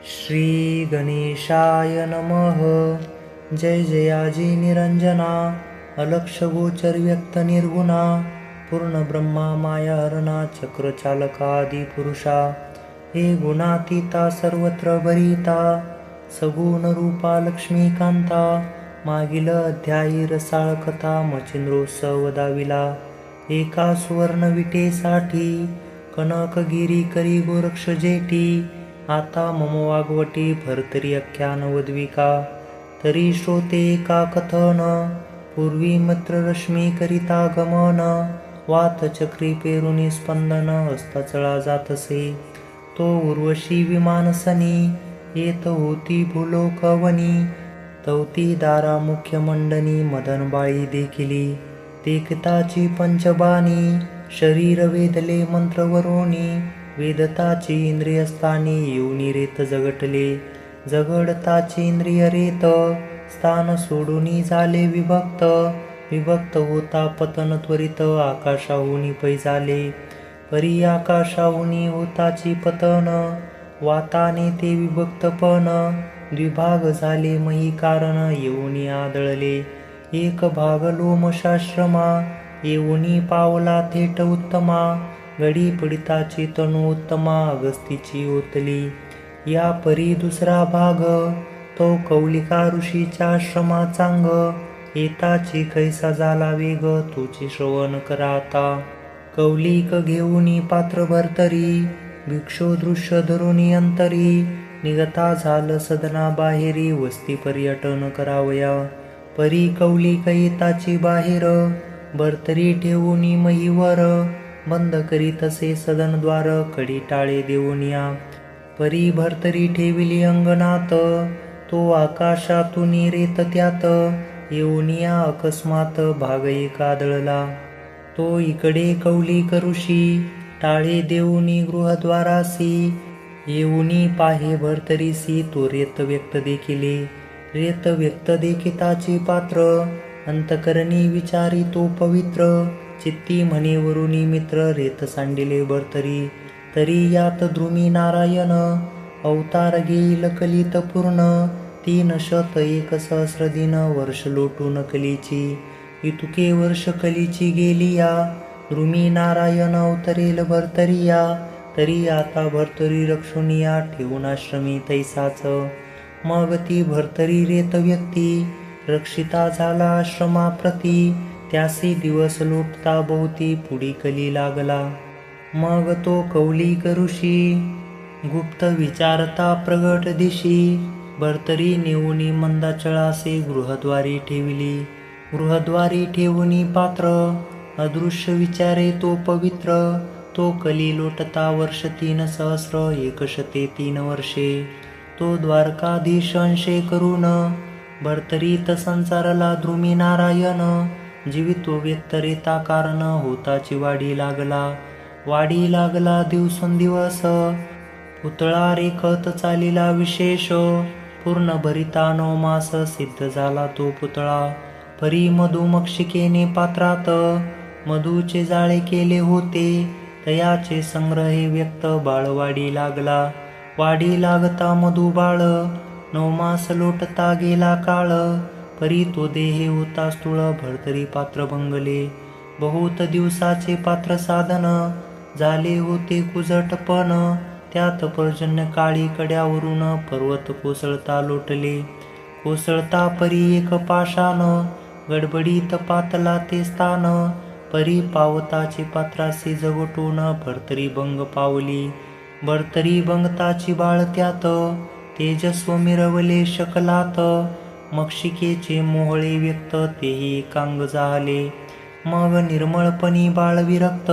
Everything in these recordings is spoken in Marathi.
श्री गणेशाय नमः। जय जयाजी निरंजना, अलक्ष गोचर व्यक्त निर्गुणा, पूर्ण ब्रह्मा माया हरणा, चक्र चालकादी पुरुषा, हे गुणातीता सर्वत्र भरिता, सगुण रूपा लक्ष्मीकांता, मागील अध्यायी रसाळ कथा मचिंद्रोत्सव दाविला, एका सुवर्ण विटेसाठी कनकगिरी करी गोरक्ष जेठी, आता मम वागवटी भरतरी अख्यान वद्विका, तरी श्रोते का कथन, पूर्वी मित्र रश्मी करिता गमन, वात चक्री पेरुनी स्पंदन हस्तचळा जातसे, तो उर्वशी विमानसनी, येत होती भूलोकवनी, तवती दारा मुख्य मंडनी मदनबाळी देखिली, देखताची पंचबाणी, शरीर वेदले मंत्रवरोनी, वेदताची इंद्रियस्थानी येऊनी रेत जगटले, जगडताची इंद्रिय रेत, स्थान सोडूनी झाले विभक्त, विभक्त होता पतन त्वरित, आकाशाहुनी पै झाले, परी आकाशाहुनी होताची पतन, वाताने ते विभक्तपण, द्विभाग झाले मही कारण, येऊनी आदळले, एक भाग लोमशाश्रमा, येऊनी पावला थेट उत्तमा, गडी पडिताची तनु उत्तमा, अगस्तीची ओतली, या परी दुसरा भाग, तो कौलिका ऋषीच्या आश्रमा चांग, येताची कैसा झाला वेग, तुची श्रवण करा आता, कौलिक घेऊनी पात्र भरतरी, भिक्षो दृश्य धरुनी अंतरी, निगता झाल सदना बाहेरी, वस्ती पर्यटन करावया, परी कौलिक येताची बाहेर, भरतरी ठेवूनी महीवर, बंद करीतसे सदन द्वार, कडी टाळे देऊनिया, परी भरतरी ठेविली अंगणात, तो आकाशातून रेत त्यात, येऊनिया अकस्मात भाग एक आदळला, तो इकडे कौलिक ऋषी, टाळे देऊनी गृहद्वारासी, येऊनी पाहे भरतरीसी, तो रेत व्यक्त देखिले, रेत व्यक्त देखिताची पात्र, अंतकरणी विचारी तो पवित्र, चित्ती म्हणे वरुणी मित्र, रेत सांडिले भरतरी, तरी यात द्रुमी नारायण, अवतार घेईल कलित पूर्ण, 301 दिन वर्ष लोटून कलीची, इतुके वर्ष कलीची गेलिया, द्रुमी नारायण अवतरेल भरतरिया, तरी आता भरतरी रक्षुनिया, ठेवून आश्रमी तैसाच, मग ती भरतरी रेत व्यक्ती, रक्षिता झाला आश्रमाप्रती, त्यासी दिवस लोटता भोवती, पुढी कली लागला, मग तो कौलिक ऋषी, गुप्त विचारता प्रगट दिशी, भरतरी नेऊनी मंदाचळासे गृहद्वारी ठेविली, गृहद्वारी ठेवूनी पात्र, अदृश्य विचारे तो पवित्र, तो कली लोटता वर्ष 3 सहस्र 103 वर्षे, तो द्वारकाधीश अंशे करून, भरतरीत संसारला द्रुमी नारायण, जीवितो व्यक्तरेता कारण, होताची वाढी लागला दिवसेंदिवस, पुतळा रेखत चालिला विशेष, पूर्ण भरिता 9 मास, सिद्ध झाला तो पुतळा, परी मधुमक्षिकेने पात्रात, मधूचे जाळे केले होते, तयाचे संग्रहे व्यक्त, बाळ वाढी लागता मधु बाळ, 9 मास लोटता गेला काळ, परी तो देहे होता स्थूळ, भरतरी पात्र भंगले, बहुत दिवसाचे पात्र साधन, झाले होते कुजटपण, त्यात पर्जन्य काळी कड्यावरून, पर्वत कोसळता लोटले, कोसळता परी एक पाषाण, गडबडीत पातला ते स्थान, परी पावताची पात्रासी जगटून, भरतरी भंग पावली, भरतरी भंगताची बाळ त्यात, तेजस्व मिरवले शकलात, मक्षिकेचे मोहळे व्यक्त, तेही एकांग झाले, मग निर्मळपणी बाळ विरक्त,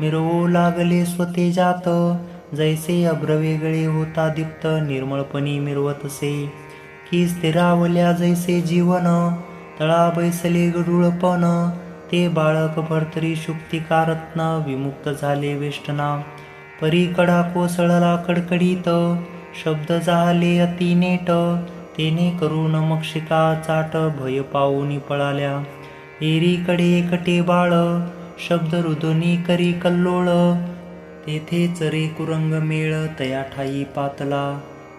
मिरवू लागले स्वतेजात, जैसे अभ्र वेगळे होता दीप्त, निर्मळपणी मिरवतसे, की स्थिरावल्या जैसे जीवन, तळा बैसले गडुळपण, ते बाळक भरतरी शुक्तिकारत्न, विमुक्त झाले वेष्टना, परी कडा कोसळला कडकडीत, शब्द झाले अति नेट, तेने करून मक्षिका चाट, भय पाऊनी पळाल्या, एरीकडे एकटे बाळ, शब्द रुदनी करी कल्लोळ, तेथे चरे कुरंग मेळ, तया ठाई पातला,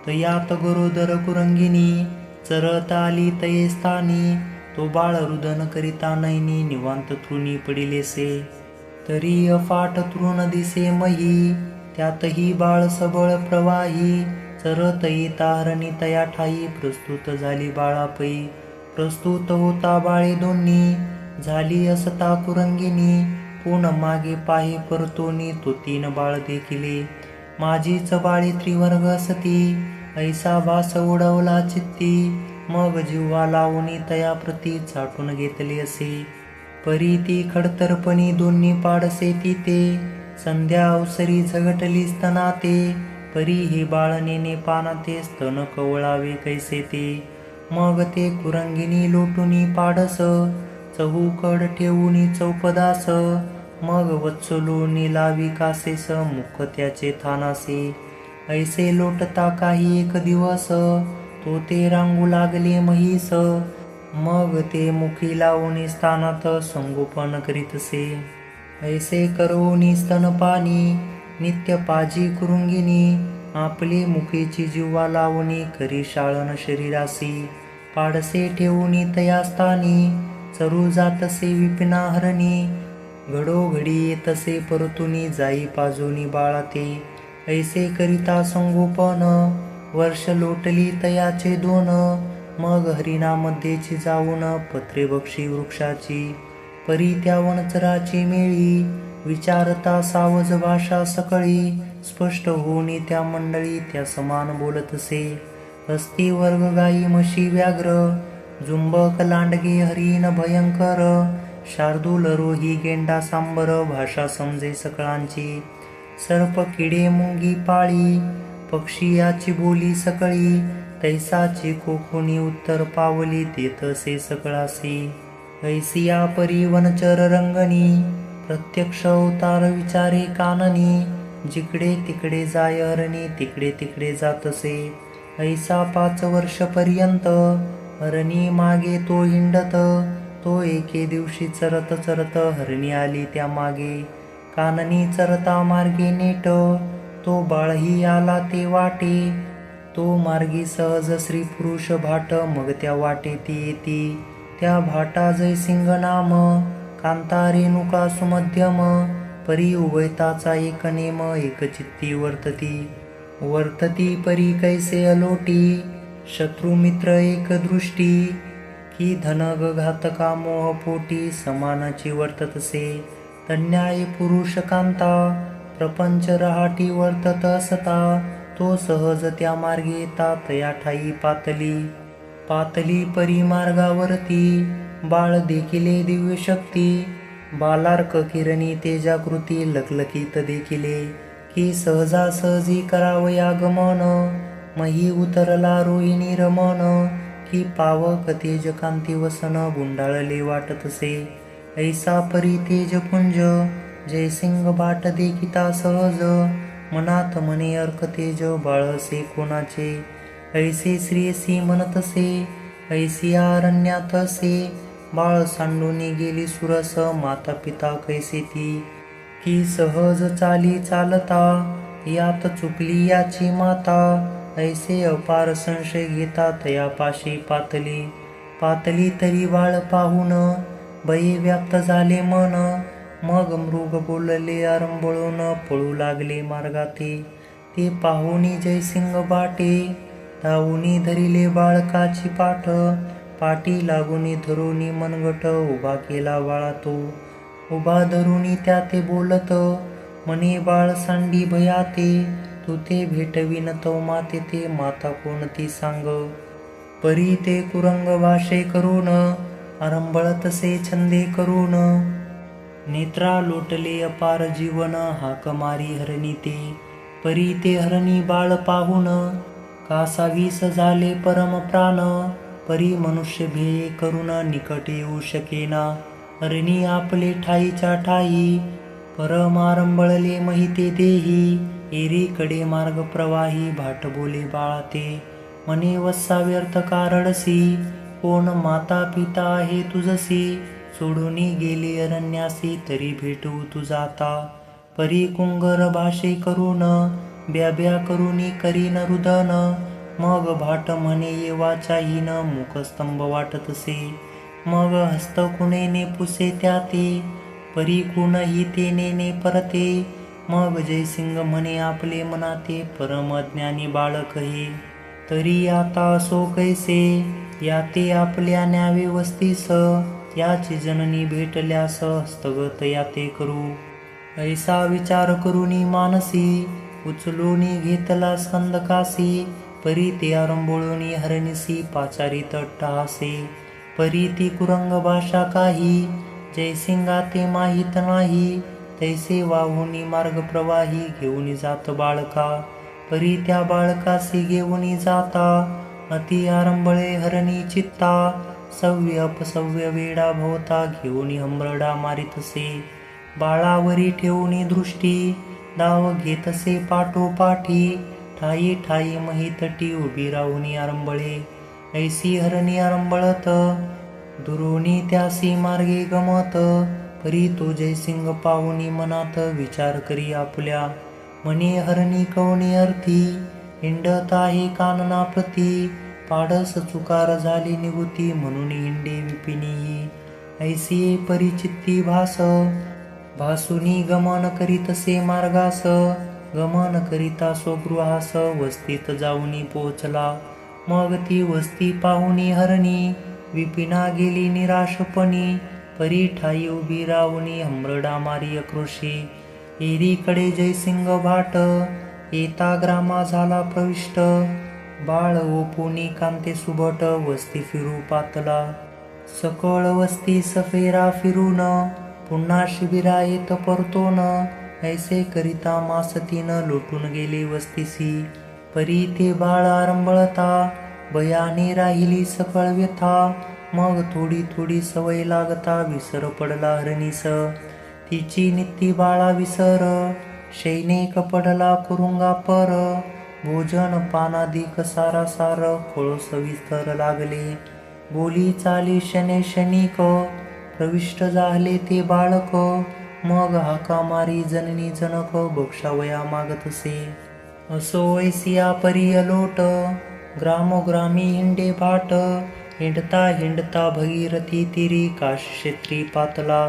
तयात गरोदर कुरंगिनी चरत आली तये स्थानी. तो बाळ रुदन करिता नैनी निवांत तृणी पडिलेसे. तरी अफाट तृण दिसे मही त्यातही बाळ सबळ प्रवाही. चरत येता हरणी तया ठाई प्रस्तुत झाली बाळापै. प्रस्तुत होता बाळे दोन्ही झाली असता कुरंगिनी. पुन मागे पाहे परतोनी तो तीन बाळ देखिले. माझीच बाळे त्रिवर्ग असती ऐसा भास उडवला चित्ती. मग जिव्हा लावणी तया प्रती चाटून घेतले असे. परी ती खडतरपणी दोन्ही पाडसे ती ते. संध्या अवसरी झगटली स्तनाते. परी हे बाळ नेणे पानाते स्तन कवळावे कैसे ते. मग ते कुरंगिनी लोटुनी पाडस चहूकड ठेवूनी चौपदास. मग वत्सलो नेलावी कासेस मुख त्याचे थानासे. ऐसे लोटता काही एक दिवस तो ते रांगू लागले म्हैस. मग ते मुखी लावणी स्थानात संगोपन करीतसे. ऐसे करवणी स्तनपानी नित्य पाजी कुरुंगिनी. आपली मुखीची जिव्हा लावणी करी शाळन शरीरासी. पाडसे ठेवूनी तया स्थानी चरू जातसे विपिना हरणी. घडोघडी येतसे परतुनी जाई पाजोनी बाळाते. ऐसे करिता संगोपन वर्ष लोटली तयाचे दोन. मग हरिणामध्येची जाऊन पत्रे बक्षी वृक्षाची. परी त्या वनचराची मेळी विचारता सावज भाषा सकळी. स्पष्ट होऊनी त्या मंडळी त्या समान बोलतसे. हस्ती वर्ग गाई म्हशी व्याघ्र जुंबक लांडगे हरिण भयंकर. शार्दूल रोही गेंडा सांबर भाषा समजे सकळांची. सर्प किडे मुंगी पाळी पक्षी याची बोली सकळी. तैसाची कोकोनी उत्तर पावली देत असे सकळासी. ऐसिया परी वनचर रंगणी प्रत्यक्ष अवतार विचारे काननी. जिकडे तिकडे जाय हरणी तिकडे तिकडे जातसे. ऐसा 5 वर्ष पर्यंत हरणी मागे तो हिंडत. तो एके दिवशी चरत चरत हरणी आली त्या मागे. काननी चरता मार्गे नेट तो बाळही आला ते वाटे. तो मार्गी सहज श्री पुरुष भाट मग त्या वाटे ती येती. त्या भाटा जयसिंग नाम कांता रेणुका सुमध्यम. परी उभयताचा एक नेम एकचित्ती वर्तती. वर्तती परी कैसे अलोटी शत्रुमित्र एक दृष्टी. की धनग घातका मोह पोटी समानाची वर्ततसे. तन्याय पुरुष कांता प्रपंच रहाटी वर्तत असता. तो सहज त्या मार्गे येता तया ठाई पातली. पातली परी मार्गावरती बाळ देखिले दिव्य शक्ती. बालार्क किरणी तेजाकृती लखलखीत देखिले. की सहजासहजी करावया गमन मही उतरला रोहिणी रमण. की पावक तेज कांती वसन गुंडाळले वाटतसे. ऐसा परी तेजपुंज जयसिंग बाट देखिता सहज. मनात मने अर्क तेज बाळसे कोणाचे. ऐसे श्रेयसी म्हणतसे ऐसिया अरण्यात असे. बाळ सांडूनी गेली सुरस माता पिता कैसे ती. की सहज चाली चालता यात चुकली याची माता. ऐसे अपार संशय घेता तयापाशी पातली. पातली तरी बाळ पाहून भये व्याप्त झाले मन. मग मृग बोलले आरंबळून पळू लागले मार्गाते. ते पाहुनी जयसिंग बाटे धावूनी धरिले बाळकाची पाठ. पाठी लागूनी धरुनी मनगट उभा केला बाळा तो. उभा धरुनी त्या ते बोलत मने बाळ सांडी भयाते. तू ते भेटविन तो माते ते माता कोणती सांग. परी ते कुरंग भाषे करून आरंभळतसे छंदे करून. नेत्रा लोटले अपार जीवन हाक मारी हरणी ते. परी ते हरणी बाळ पाहून कासावीस झाले परम प्राण. परी मनुष्य भेय करून निकट येऊ शकेना. हरणी आपले ठाईच्या ठाई परमारंबळले महिते देही. एरीकडे मार्ग प्रवाही भाट बोले बाळाते. मने वत्सा व्यर्थ कारडसी कोण माता पिता आहे तुझसी. सोडूनी गेली अरण्यासी तरी भेटू तुझाता. परी कुंगर भाषे करून ब्याब्या करुनी करीन रुदन. मग भाट म्हणे येवाच्याहीन मुखस्तंभ वाटतसे, मग हस्त कुणेने पुसे त्या ते, परी कुणही ते नेने परते, मग जयसिंग म्हणे आपले मनाते, परम अज्ञानी बाळक हे, तरी आता असो कैसे, याते आपल्या न्यावे वस्तीस, याची जननी भेटल्यास हस्तगत याते करू, ऐसा विचार करुनी मानसी, उचलूनी घेतला स्कंदकासी, परी ते आरंभोळूनी हरणीसी पाचारीत अट्टहासे, परी ती कुरंग भाषा काही, जयसिंगा ते माहीत नाही, तैसे वाहुनी मार्ग प्रवाही घेऊन जात बाळका, परी त्या बाळकासी घेऊन जाता, अति आरंभळे हरणी चित्ता, सव्य अपसव्य वेडा भोवता घेऊन हमरडा मारितसे, बाळावरी ठेवून दृष्टी, डाव घेतसे पाठोपाठी, ठाई ठाई महितटी उभी राहुनी आरंभळे, ऐसी हरणी आरंभळत, दुरोणी त्यासी मार्गे गमत, परी तो जयसिंग पाहुनी मनात विचार करी आपुल्या, म्हणे हरणी कवणी अर्थी, हिंडत आहे कानना प्रती, पाडस चुकार झाली निगुती, म्हणून हिंडे विपिनी, ऐसी परिचित्ती भास, भासुनी गमन करीतसे मार्गास, गमन करिता स्वगृहास, वस्तीत जाऊनी पोचला, मग ती वस्ती पाहुनी हरणी, विपिना गेली निराशपणी, परी ठाई उभी राहुनी हमरडा मारी अक्रोशी, एरीकडे जयसिंग भाट, येता ग्रामा झाला प्रविष्ट, बाळ ओपुनी कांते सुभट, वस्ती फिरू पातला, सकळ वस्ती सफेरा फिरून, पुन्हा शिबिरा येत परतोन, ऐसे करिता मास 3 लोटून गेले वस्तीसी, परी ते बाळ आरंभळता, भयाने राहिली सकळ व्यथा, मग थोडी थोडी सवय लागता, विसर पडला हरणीस, तिची नित्ती बाळा विसर, सैनिक पडला कुरुंगा पर, भोजन पानादिक सारासार, खोळ सविस्तर लागले, बोली चाली शने शनिक, प्रविष्ट झाले ते बाळक, मग हाका मारी जननी जनक, बक्षावया मागतसे, असो ऐसिया परी अलोट, ग्रामोग्रामी हिंडे भाट, हिंडता हिंडता भगीरथी तीरी, काशक्षेत्री पातला,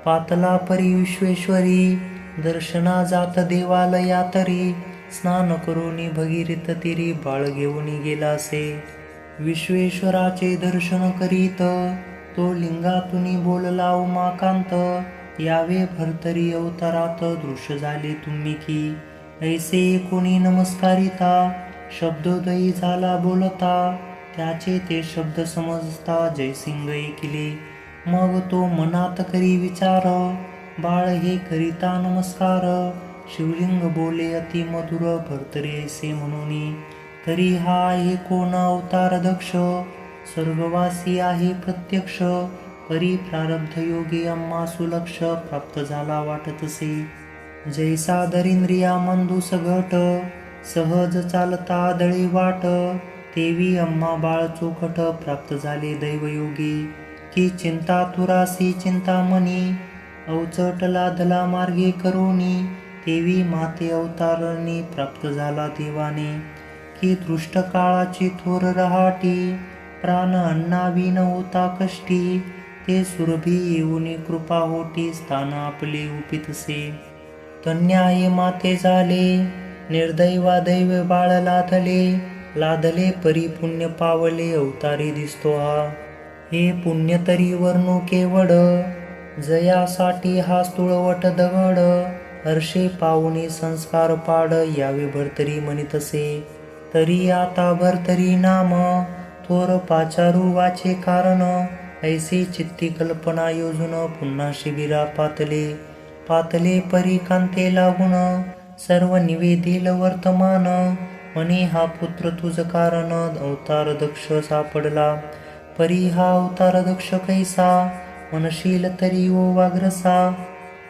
पातला परी विश्वेश्वरी, दर्शना जात देवालया तरी, स्नान करुनी भगीरथ तीरी, बाळ घेऊन गेलासे, विश्वेश्वराचे दर्शन करीत, तो लिंगातुनी बोलला उमाकांत, यावे भरतरी अवतारात, दृश्य झाले तुम्ही की, ऐसे कोणी नमस्कारिता, शब्दोदयी झाला बोलता, त्याचे ते शब्द समजता जयसिंग ऐकिले, मग तो मनात करी विचार, बाळ हे करिता नमस्कार, शिवलिंग बोले अति मधुर, भरतरी ऐसे म्हणून, तरी हा आहे कोण अवतार दक्ष, स्वर्गवासी आहे प्रत्यक्ष, परी प्रारब्ध योगी अम्मा सुलक्ष, प्राप्त झाला वाटतसे, जैसा दरिंद्रिया मंदूस घट, सहज चालता दळी वाट, तेवी अम्मा बाळ चोखट, प्राप्त झाले दैवयोगी, की चिंता तुरासी चिंतामणी, अवचट लाधला मार्गे करोनी, तेवी माते अवतारणी, प्राप्त झाला देवाने, की दृष्ट काळाची थोर रहाटी, प्राण अन्नाविन होता कष्टी, ते सुरभी येऊनी कृपा होती, स्थान आपले उपितसे, तन्याये माते झाले, निर्दैवा दैव बाळ लाधले, लाधले परी पुण्य पावले, अवतारी दिसतो हा, हे पुण्य तरी वर्णू केवड, जयासाठी हा स्तुळवट दगड, हर्षे पाहुणी संस्कार पाड, यावे भरतरी म्हणितसे, तरी आता भरतरी नाम, थोर पाचारू वाचे कारण, ऐसी चित्ती कल्पना योजून, पुन्हा शिबिरा पातले, पातले परी कांते लागून, सर्व निवेदिल वर्तमान, म्हणे हा पुत्र तुझ कारण, अवतार दक्ष सापडला, परी हा अवतार दक्ष कैसा, मनशील तरी ओ वाग्रसा,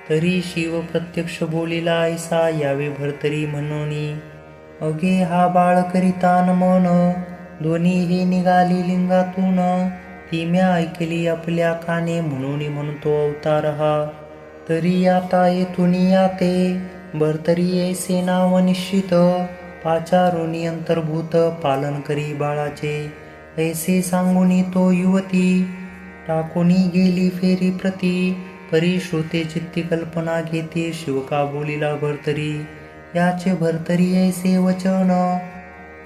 तरी शिव प्रत्यक्ष बोलिला ऐसा, यावे भरतरी म्हणोनी, अगे हा बाळ करिता नमन, दोन्ही हे निघाली लिंगातून, ती म्या ऐकली आपल्या काने, म्हणून म्हणतो अवतार हा, तरी आता येथून याते, भरतरी ऐसे नाव निश्चित, पाचारुनी अंतर्भूत पालन करी बाळाचे. ऐसे सांगुनी तो युवती टाकुनी गेली फेरी प्रती. परी श्रोते चित्ती कल्पना घेते शिवका बोलिला भरतरी. याचे भरतरी ऐसे वचन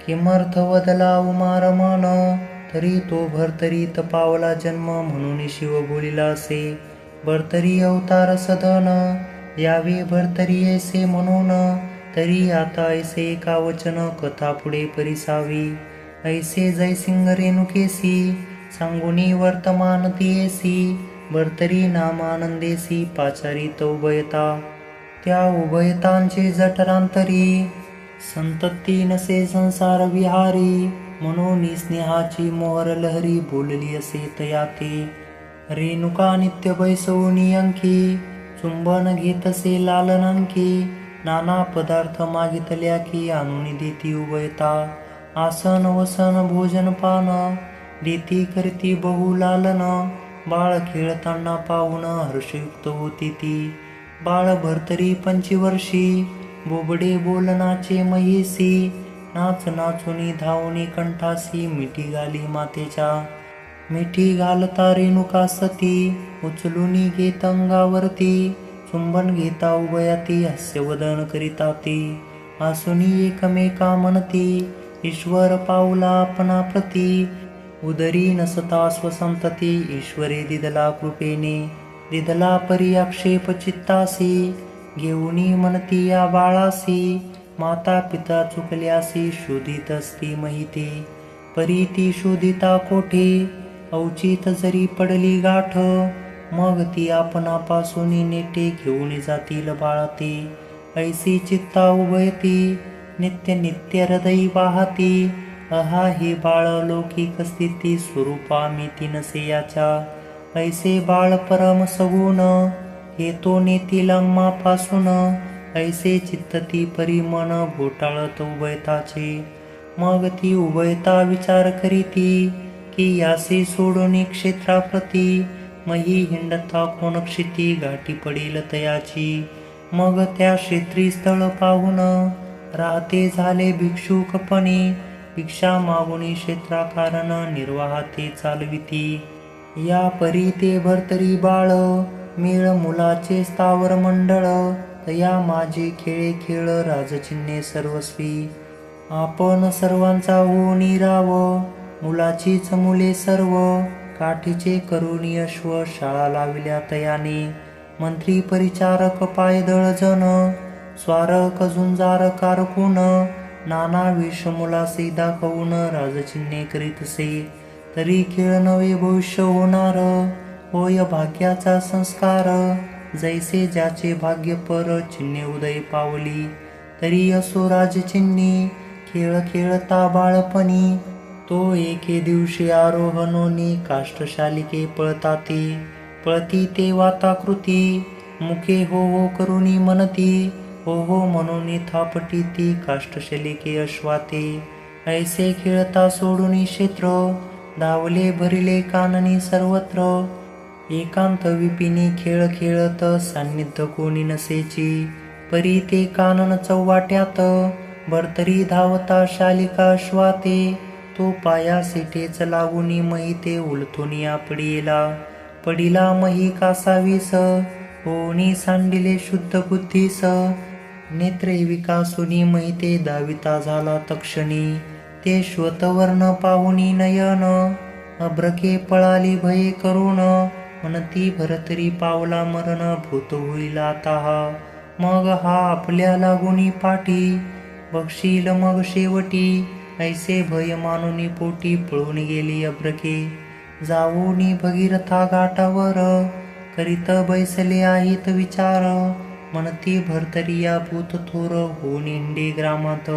किमर्थ वदला उमार मन. तरी तो भरतरी तपावला जन्म म्हणून शिव बोलिला असे. भरतरी अवतार सदन यावे भरतरी ऐसे म्हणून. तरी आता ऐसे एका वचन कथा पुढे परिसावी. ऐसे जयसिंग रेणुकेसी सांगुनी वर्तमान तियेसी. भरतरी नामानंदेसी पाचारित उभयता. त्या उभयतांचे जठरांतरी संतती नसे संसार विहारी. म्हणून स्नेहाची मोहर लहरी बोलली असे तया ते. रेणुका नित्य बैसवूनी अंकी चुंबन घेतसे लालनांकी. नाना पदार्थ मागितल्या की आणून देती उभयता. आसन वसन भोजन पान देती करती बहु लालन. बाळ खेळताना पाहून हर्षयुक्त होती ती. बाळ भरतरी 25 बोबडे बोलनाचे महिसी. नाच नाचुनी धावणी कंठासी मिठी घाली मातेच्या. मिठी घालता रेणुका सती उचलुनी घेत अंगावरती. चुंबन घेता उभयाती हास्यवदन करिता ती. आसुनी एकमेका म्हणती ईश्वर पावला आपणा प्रती. उदरी नसता स्वसंतती ईश्वरे दिदला कृपेने. दिदला परी आक्षेप चित्तासी घेऊनी म्हणती या बाळासी. माता पिता चुकल्यासी शोधित असती माहिती. परी ती शोधिता कोठे अवचित जरी पडली गाठ. मग ती आपणापासून नेटे घेऊन जातील बाळाती. ऐसी चित्ता उभयती नित्य नित्य हृदयी वाहती. अहा हे बाळ लौकिक स्थिती स्वरूपा मिती नसे याच्या. ऐसे बाळ परम सगुण हे तो नेतील अम्मापासून. ऐसे चित्तती परी मन घोटाळत उभयताचे. मग ती उभयता विचार करीती की यासे सोडून क्षेत्राप्रती. मही हिंडता कोण क्षिती गाठी पडेल तयाची. मग त्या क्षेत्री स्थळ पाहून राहते झाले भिक्षुकपणे. भिक्षा मागुनी क्षेत्राकारण निर्वाह ते चालविती. या परी ते भरतरी बाळ मेळ मुलाचे स्थावर मंडळ. तया माझे खेळे खेळ राजचिन्हे सर्वस्वी. आपण सर्वांचा होऊनी राव मुलाचीच मुले सर्व. काठीचे करुणी अश्व शाळा लाविल्या तयाने. मंत्री परिचारक पायदळ जन स्वारक झुंजार कारकून. नाना वेश मुलासे दाखवून राजचिन्हे करीतसे. तरी खेळ नवे भविष्य होणार होय भाग्याचा संस्कार. जैसे ज्याचे भाग्य पर चिन्हे उदय पावली. तरी असो राजचिन्हे खेळ खेळता बाळपणी. तो एके दिवशी आरोहणोनी काष्ठशालिके पळताती. पळती ते वाताकृती मुखे हो हो करुनी म्हणती. हो हो म्हणून थापटी ती काष्ठशलिके अश्वाते. ऐसे खेळता सोडून क्षेत्र धावले भरिले काननी सर्वत्र. एकांत विपिनी खेळ खेळत सान्निध्य कोणी नसेची. परी ते कानन चौवाट्यात भरतरी धावता शालिका अश्वाते. तो पाया सिठेच लागुनी मही ते उलथुनिया पडिला. पडिला मही कासावीस होनी सांडिले शुद्ध बुद्धीस. नेत्रे विकासुनी मही ते दाविता झाला तक्षणी. ते श्वेतवर्ण पाहुनी नयन अभ्रके पळाली भये करुण. म्हणती भरतरी पावला मरण भूत होईल आता हा. मग हा आपल्या लागुनी पाठी बक्षील मग शेवटी. ऐसे भय मानुनी पोटी पळून गेली अभ्रके. जाऊनी भगीरथा घाटावर करीत बैसले आहेत विचार. म्हणती भरतरी या भूत थोर होऊन इंडे ग्रामात.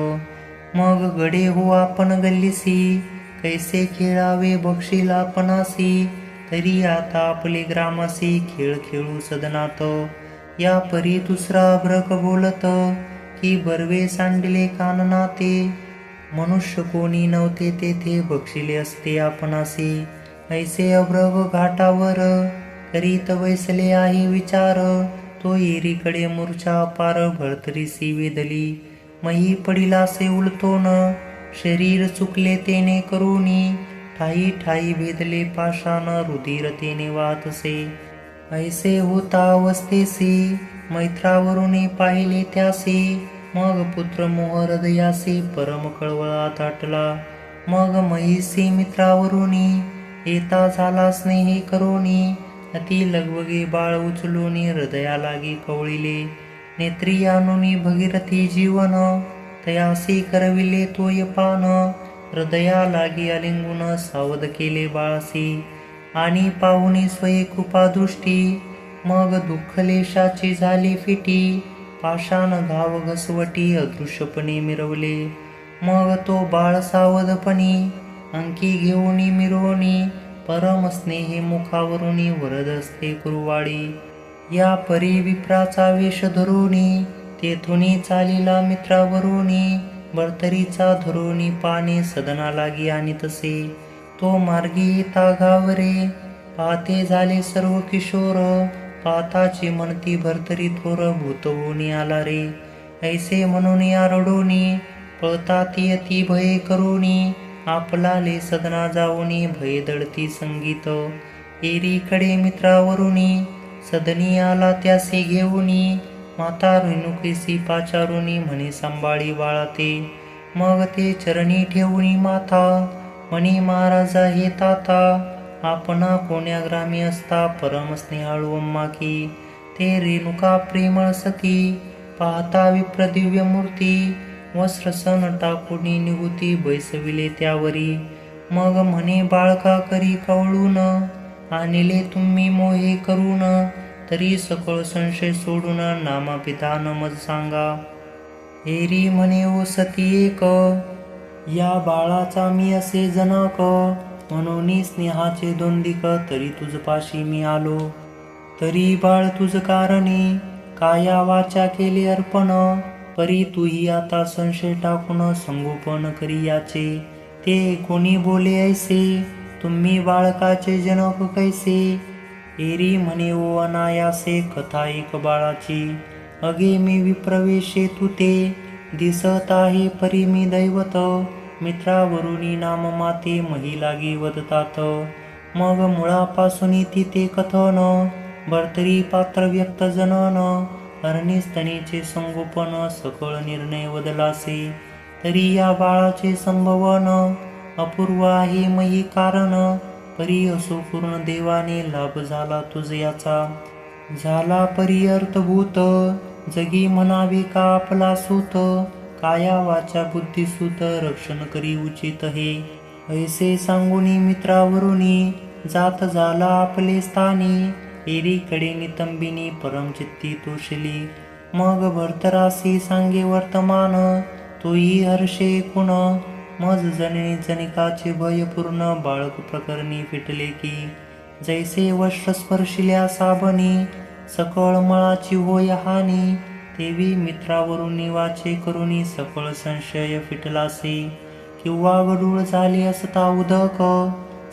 मग गडे हो आपण गल्लीसी कैसे खेळावे बक्षील आपणासी. तरी आता आपले ग्रामासी खेळ खेळू सदनात. या परी दुसरा अभ्रक बोलत की बर्वे सांडिले काननाते. मनुष्य कोणी नव्हते तेथे बक्षिले असते आपणासी. ऐसे अभ्रक घाटावर करीत बैसले आहे विचार. तो एरीकडे मूर्छा पार भरतरीसी वेदली. मही पडिलासे उलटोन, शरीर चुकले तेने करुणी, ठाई ठाई भेदले पाषाण, रुधिर तेने वाहतसे. ऐसे होता अवस्थेसी, मैत्रावरुने पाहिले त्यासी, मग पुत्र मोह हृदयासी, परम कळवळात आटला. मग महिषी मित्रावरुनी, येता झाला स्नेहे करोनी, अति लगबगे बाळ उचलूनी, हृदया लागी कवळिले. नेत्री आणुनी भगीरथी जीवन, तयासी करविले तोय पान, हृदया लागी अलिंगुन, सावध केले बाळासी, आणि पाहुनी स्वये कृपा दृष्टी. मग दुःखलेशाची झाली फिटी, पाषाण घाव घसवटी, अदृश्यपणे मिरवले. मग तो बाळ सावधपणी, अंकी घेऊनी मिरवणी, परम स्नेहे मुखावरुनी, वरद हस्ते कुरुवाडी. या परी विप्राचा वेश धरुनी, तेथुनी चालिला मित्रावरुनी, बळतरीचा धरुनी पाने, सदना लागी आणि तसे. तो मार्गी येता घावरे, पाहते झाले सर्व किशोर, पाहताची म्हणती भरतरी थोर, भूत होऊनी आला रे. ऐसे म्हणून आरडोनी, पळता ती अति भये करुणी, आपलाले सदना जाऊनी, भय दडती संगीत. एरीकडे मित्रावरुनी, सदनी आला त्यासी घेऊनी, माता रेणुकेसी पाचारुनी, म्हणे सांभाळी बाळाते. मग ते चरणी ठेवूनी माथा, म्हणे महाराजा हे ताता, आपणा कोण्या ग्रामी असता, परम स्नेहाळू अम्मा की. ते रेणुका प्रेमळ सती, पाहता विप्र दिव्य मूर्ती, वस्त्र सन टाकुनी निगुती, बैसविले त्यावरी. मग म्हणे बाळका करी कवळून, आणिले तुम्ही मोहे करून, तरी सकळ संशय सोडून, नामा पिता नमज सांगा. एरी म्हणे ओ सती एक, या बाळाचा मी असे जनक, म्हणून स्नेहाचे दोंदिक, तरी तुझपाशी मी आलो. तरी बाळ तुझ कारणी, काया वाचा केले अर्पण, परी तूही आता संशय टाकून, संगोपन करी याचे. ते कोणी बोले ऐसे, तुम्ही बाळकाचे जनक कैसे. एरी म्हणे ओ अनायासे, कथा एक बाळाची. अगे मी विप्रवेशे तू ते, दिसत आहे परी मी दैवत, मित्रावरुनी नाम माते, मही लागी वदतात. मग मुळापासून तिथे कथन, भरतरी पात्र व्यक्त जनन, हरणीस्तनीचे संगोपन, सकळ निर्णय वदलासे. तरी या बाळाचे संभवन, अपूर्व आहे मही कारण, परी असो पूर्ण देवाने, लाभ झाला तुझ याचा. झाला परी अर्थभूत, जगी म्हणावे का आपला सूत, काया वाचा बुद्धी सूत, रक्षण करी उचित हे. ऐसे सांगुनी मित्रावरुनी, जात झाला आपले स्थानी, एरीकडे नितंबिनी, परमचित्ती तोषली. मग भरतरासी सांगे वर्तमान, तोही हर्षे कुण, मज जननी जनिकाचे भय पूर्ण, बाळक प्रकरणी फिटले की. जैसे वस्त्र स्पर्शिल्या साबणी, सकळ मळाची होय हानी, तेवी मित्रावरुनी वाचे करुणी, सकळ संशय फिटलासे. किंवा गडूळ झाले असता उदक,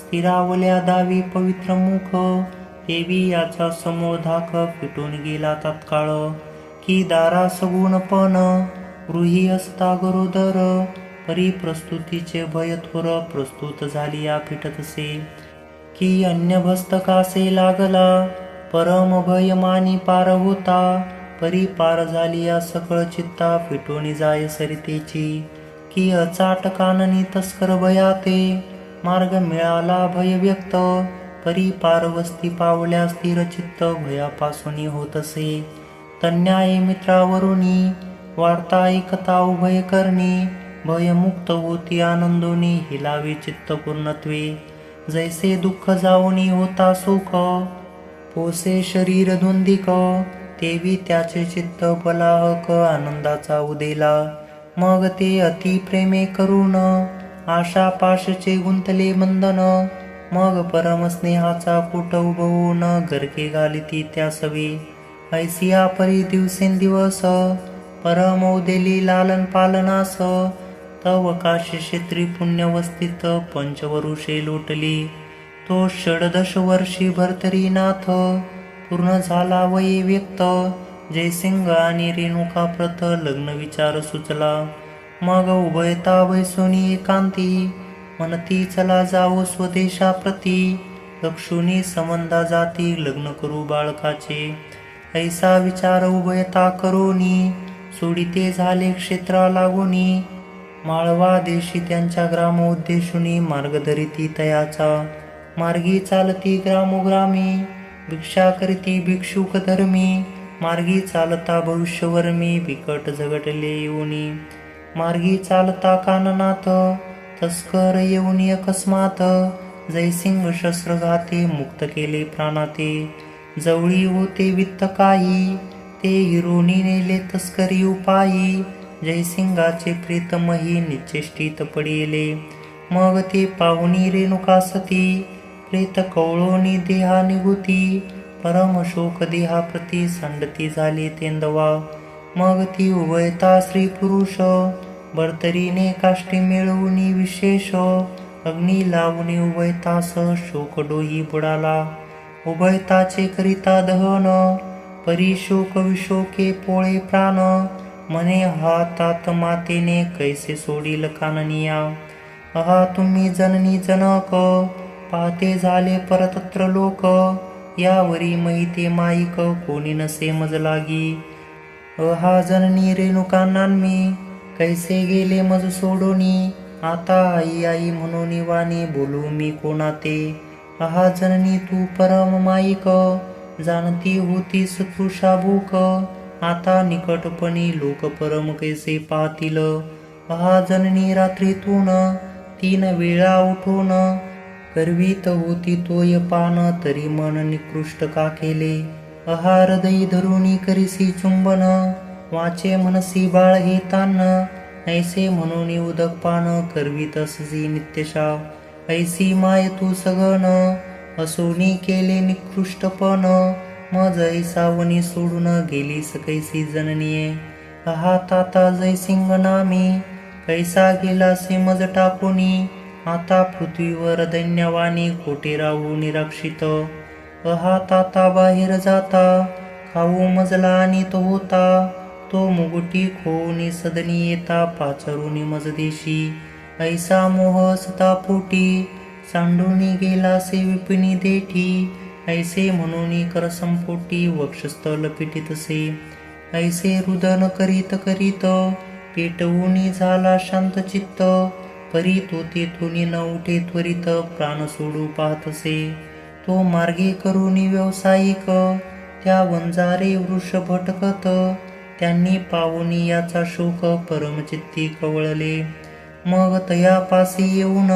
स्थिरावल्या दावी पवित्र मुख, तेवी याचा समूळ धाक, फिटून गेला तात्काळ. की दारा सगुणपण, गृही असता गरोदर, परी प्रस्तुतीचे भय थोर, प्रस्तुत झाली या फिटतसे. की अन्य भस्तकासे लागला, परम भय मानी पार होता, परी पार झाली या सकळ चित्ता, फिटून जाय सरितेची. की अचाट काननी तस्कर भयाते, मार्ग मिळाला भय व्यक्त, परी पारवस्ती पावल्या स्थिर चित्त, भयापासून होतसे. तन्याये मित्रावरुनी, वार्ता ऐकता उभय करणी, भयमुक्त होती आनंदोनी, हिलावे चित्त पूर्णत्वे. जैसे दुःख जाऊनी होता सुख, पोसे शरीर द्वंदिक, तेवी त्याचे चित्त बलाहक, आनंदाचा उदेला. मग ते अति प्रेमे करून, आशा पाशचे गुंतले बंधन, मग परम स्नेहाचा कूट उभवून, गरके घालिती त्या सवे. ऐसिया परी दिवसेंदिवस, परम उदेली लालन पालनास, तव काशी क्षेत्री पुण्यवस्थित, पंचवरुषे लोटली. तो षडदश वर्षी भरतरीनाथ, पूर्ण झाला वये व्यक्त, जयसिंग आणि रेणुका प्रत लग्न विचार सुचला. मग उभयता बैसोनी एकांती म्हणती चला जावो स्वदेशाप्रती. लक्षुनी संबंधा जाती लग्न करू बाळकाचे. ऐसा विचार उभयता करोनी सोडिते झाले क्षेत्रा लागोनी. माळवा देशी त्यांच्या ग्राम उद्देशुनी मार्ग धरिती तयाचा. मार्गी चालती ग्रामोग्रामी भिक्षा करीती भिक्षुक धर्मी. मार्गी चालता भविष्यवर्मी बिकट झगटले येऊनी. मार्गी चालता काननाथ तस्कर येऊनी अकस्मात. जयसिंग शस्त्रघाते मुक्त केले प्राणाते. जवळी होते वित्त काही ते हिरोनी नेले तस्करी उपायी. जयसिंगाचे प्रीतमही निश्चेष्टित पडिले. मग ते पाहुणी रेणुका सती प्रेत कवळोनी देहा निघुती. परम शोक देहाप्रती संडती झाली तेंदवा. मग ती उभयता स्त्री पुरुष बर्तरीने काष्टी मिळवूनी विशेष. अग्नी लावूनी उभयतास शोक डोही बुडाला. उभयताचे करिता दहन परी शोक विशोके पोळे प्राण. मने हातात मातेने कैसे सोडील काननिया. अहा तुम्ही जननी जनक पाहते झाले परतत्र लोक. यावरी महिते माईक कोणी नसे मज लागी. अहा जननी रेणुका नान्मी कैसे गेले मज सोडोनी. आता आई आई म्हणून वाणी बोलू मी कोणाते. अहा जननी तू परम माईक जाणती होतीस तू शाबूक. आता निकटपणी लोक परम कैसे पाहतील. अहा जननी रात्रीतून 3 वेळा उठून करवीत होती तोय पान तरी मन निकृष्ट का केले. अहा हृदयी धरुणी करीसी चुंबन वाचे मनसी बाळ हे तान. ऐसे म्हणून उदक पान करवीत असजी नित्यशा. ऐसी माय तू सगन असोनी केले निकृष्टपण. मज ऐसावनी सोडून गेलीस कैसी जननीये. अहा ताता जयसिंग नामी कैसा गेला से मज टाकोनी. आता पृथ्वीवर दैन्यवानी कोठे राहू निराक्षित. अहा ताता बाहेर जाता खाऊ मजला आणि तो होता. तो मुगुटी खोनी सदनी येता पाचरुनी मज देशी. ऐसा मोह असता पोटी सांडूनी गेला से विपिनी देठी. ऐसे म्हणून करसंपोटी वक्षस्थल पिटितसे. ऐसे रुदन करीत करीत पेटवूनी झाला शांत चित्त. परी तो तेथुनी न उठे त्वरित प्राण सोडू पाहतसे. तो मार्गे करूनी व्यावसायिक त्या वंजारे वृष भटकत. त्यांनी पाहुनी याचा शोक परमचित्ती कवळले. मग तयापासी येऊन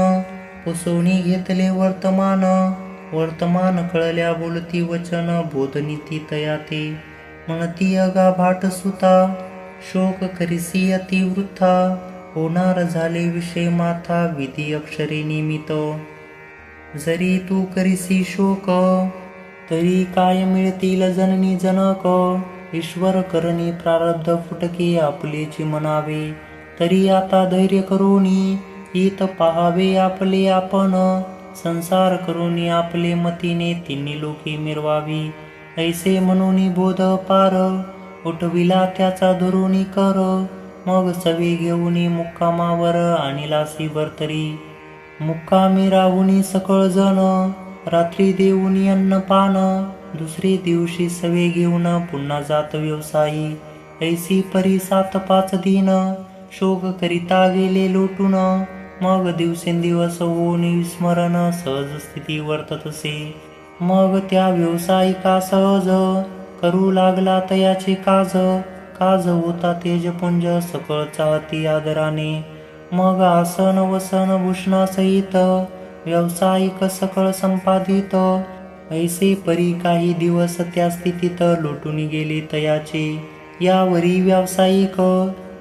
पुसवणी घेतले वर्तमान. वर्तमान कळल्या बोलती वचन बोधनीती तयाते. म्हणती अगा भाट सुता शोक करिसी अतिवृथा. होणार झाले विषय माथा विधी अक्षरे निमित. जरी तू करिसी शोक तरी काय मिळतील जननी जनक. ईश्वर करणी प्रारब्ध फुटके आपलेची म्हणावे. तरी आता धैर्य करोनी हित पाहावे आपले आपण. संसार करोनी आपले मतीने तिन्ही लोके मिरवावी. ऐसे म्हणून बोध पार उठविला त्याचा धरुणी कर. मग सवे घेऊनी मुक्कामावर आणिलासी बर्तरी. मुक्कामी राहुनी सकळ जण रात्री देऊनी अन्नपान. दुसरे दिवशी सवे घेऊन पुन्हा जात व्यवसायी. ऐसी परी 7-5 दिन शोक करिता गेले लोटून. मग दिवसेंदिवस होऊन विस्मरण सहज स्थिती वर्ततसे. मग त्या व्यावसायिका सहज करू लागला तयाचे काज. काज होता तेजपुंज सकळ चाहती आदराने. मग आसन वसन भूषणासहित व्यावसायिक सकळ संपादित. ऐसे परी काही दिवस त्या स्थितीत लोटून गेले तयाचे. यावरी व्यावसायिक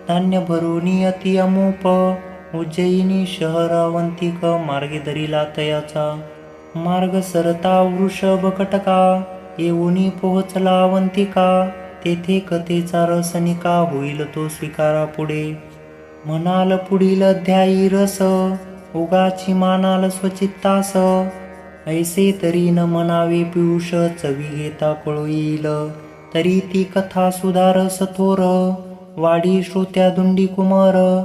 धान्य भरूनी अति अमोप उज्जयिनी शहर अवंतिक मार्गे धरिला तयाचा. मार्ग सरता वृषभ कटका येऊनी पोहोचला अवंतिका. तेथे कथेचा रसनिका होईल तो स्वीकारा पुढे. म्हणाल पुढील अध्यायी रस उगाची मानाल स्वचित्तास. ऐसे तरी न म्हणावे पियुष चवी घेता कळू येईल. तरी ती कथा सुधार सथोर, वाडी श्रोत्या दुंडी कुमार.